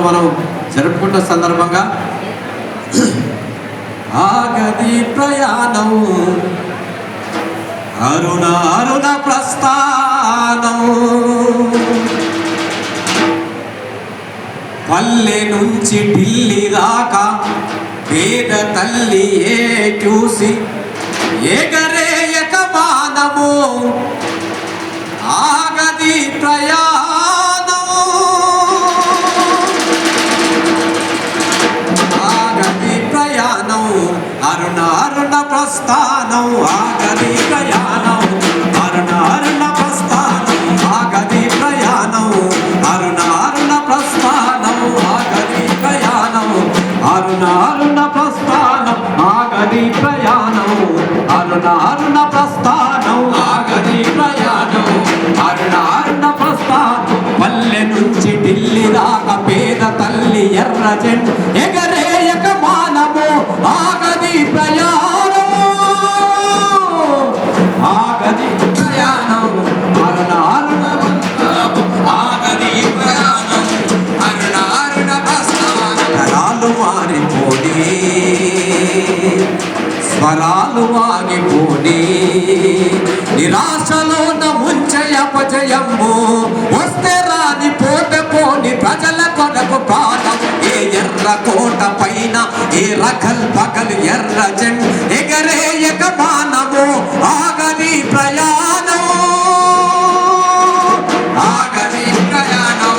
మనం జరుపుకుంటున్న సందర్భంగా ఆగది ప్రయాణం అరుణ అరుణ ప్రస్థానం పల్లె నుంచి ఢిల్లీ దాకా పేద తల్లి ఏ చూసి ఎగరేయక మానము ఆగది ప్రయాణం ఆగది ప్రయాణం అరుణ అరుణ ప్రస్థానం ఆగది ప్రయాణం అరుణ అరుణ ప్రస్థానం ఆగది ప్రయాణం అరుణ అరుణ ప్రస్థానం ఆగది ప్రయాణం అరుణ అరుణ ప్రస్థానం ఆగది ప్రయాణం అరుణ అరుణ ప్రస్థానం ఆగది ప్రయాణం అరుణ అరుణ ప్రస్థానం పల్లె నుంచి ఢిల్లీ దాకా పేద తల్లి ఎర్ర జెండా ఎగరేయక మానము ఆగది ప్రయాణం ఆగది ప్రయాణం అరుణ అరుణ ఆగది ప్రయాణం అరుణ అరుణ ప్రస్థానం తరాలు మారిపోని స్వరాలు ఆగిపోని నిరాశలోన ముంచయ అపజయము వస్తే రాని పోతే పోని ప్రజల కొరకు ప్రాణం ఏ ఎర్ర కోట పైన ఏ రకల్ పగల్ ఎర్ర జెండా ఎగరేయక మానము ఆగది ప్రయాణం ఆగది ప్రయాణం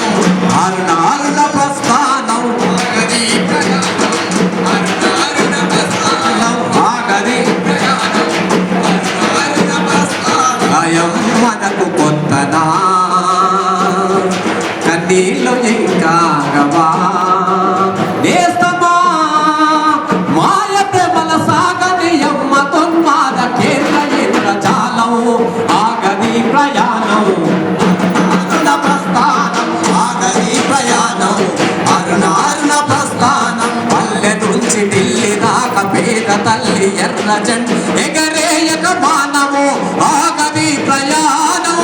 అరుణ అరుణ ప్రస్థానం ఆగది ప్రయాణం అరుణ అరుణ ప్రస్థానం ఆగది ప్రయాణం అరుణ అరుణ ప్రస్థానం భయం మనకు కొత్తనా కన్నీళ్ళు ఇంకా గవా నేస్తమా మాయ ప్రేమల సాగని అమ్మ తొన్మాద కేంద్ర ఇంద్రజాలం ఆగది ప్రయాణం అరుణ ప్రస్థానం ఆగది ప్రయాణం అరుణ అరుణ ప్రస్థానం పల్లె నుంచి ఢిల్లీ దాకా పేద తల్లి ఎర్ర జెండా ఎగరేయక మానము ఆగది ప్రయాణం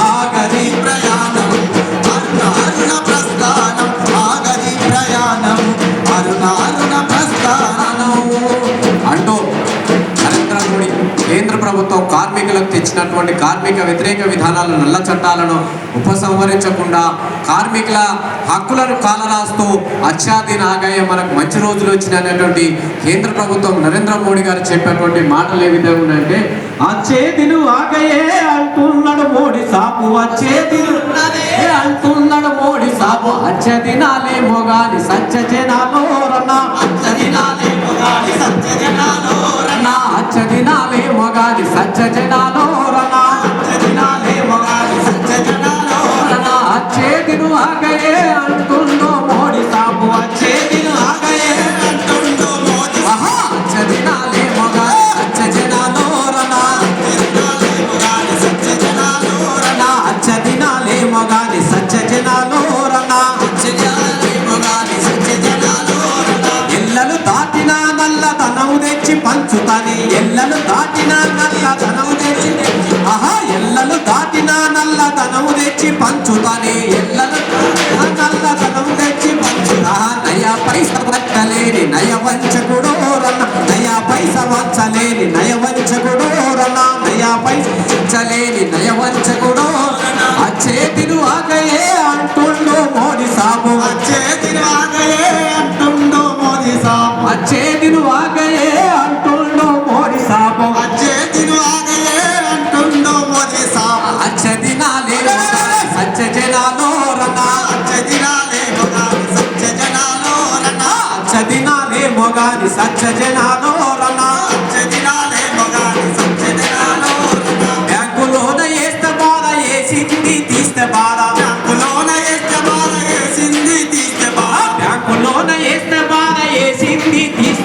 ఆగది ప్రయాణం అరుణ అరుణ ప్రస్థానం ఆగది ప్రయాణం అరుణ అరుణ ప్రస్థానం అంటూ నరేంద్ర మోడీ కేంద్ర ప్రభుత్వం కార్మికులకు తెచ్చినటువంటి కార్మిక వ్యతిరేక విధానాలను నల్ల చట్టాలను ఉపసంహరించకుండా కార్మికుల హక్కులను కాలరాస్తూ అత్యాధీన ఆగాయ మనకు మంచి రోజులు వచ్చినటువంటి కేంద్ర ప్రభుత్వం నరేంద్ర మోడీ గారు చెప్పేటువంటి మాటలు ఏ విధంగా ఉన్నాయంటే అచ్చేదిను ఆగయే అంటున్నాడు మోడీ సాపు అచ్చేదిను అంటున్నాడు మోడీ సాపు అచ్చదినాలేమో గాని సత్య జనాలో రన్నా అచ్చదినాలేమో గాని సత్య జనాలో రన్నా అచ్చదినాలేమో గాని సత్య జనాలో రన్నా అచ్చదినాలేమో గాని సత్య జనాలో రన్నా అచ్చేదిను ఆగయే అంటుందో మోడీ సాపు అచ్చేదిను ఆగయే అంటుందో మోడీ ఆహా అచ్చదినాలేమో గాని సత్య జనాలో రన్నా అచ్చదినాలేమో గాని సత్య జనాలో రన్నా అచ్చదినాలేమో గాని సత్య జనాలో రన్నా అచ్చదినాలేమో గాని సత్య జనాలో రన్నా ఎల్లలు దాటినా నల్లదనం తెచ్చి పంచుతాని ఎల్లలు దాటినా నల్లదనం తెచ్చి ఆహా ఎల్లలు దాటినా నల్లదనం తెచ్చి పంచుతాని ఎల్లలు నల్లదనం తెచ్చి పంచుతా నయా పైస పట్టలేని నయ వంచకుడో రన్న నయా పైస వంచలేని నయ వంచకుడో రన్న నయా పైసలేని నయ వంచకుడో అచ్చేదిను ఆగయే అంటుండో మోడీ సాబు అచ్చేదిను ఆగయే అంటుండో మోడీ సాబు అచ్చేదిను ఆగయే అంటుండో మోడీ సాబు అచ్చేదిను ఆగయే అంటుండో మోడీ సాబు అచ్చదినాలే సత్య జనాలో రన్నా అచ్చదినాలే మొగాని సత్య జనాలో రన్నా అచ్చదినాలే మొగాని సత్య జనాలో రన్నా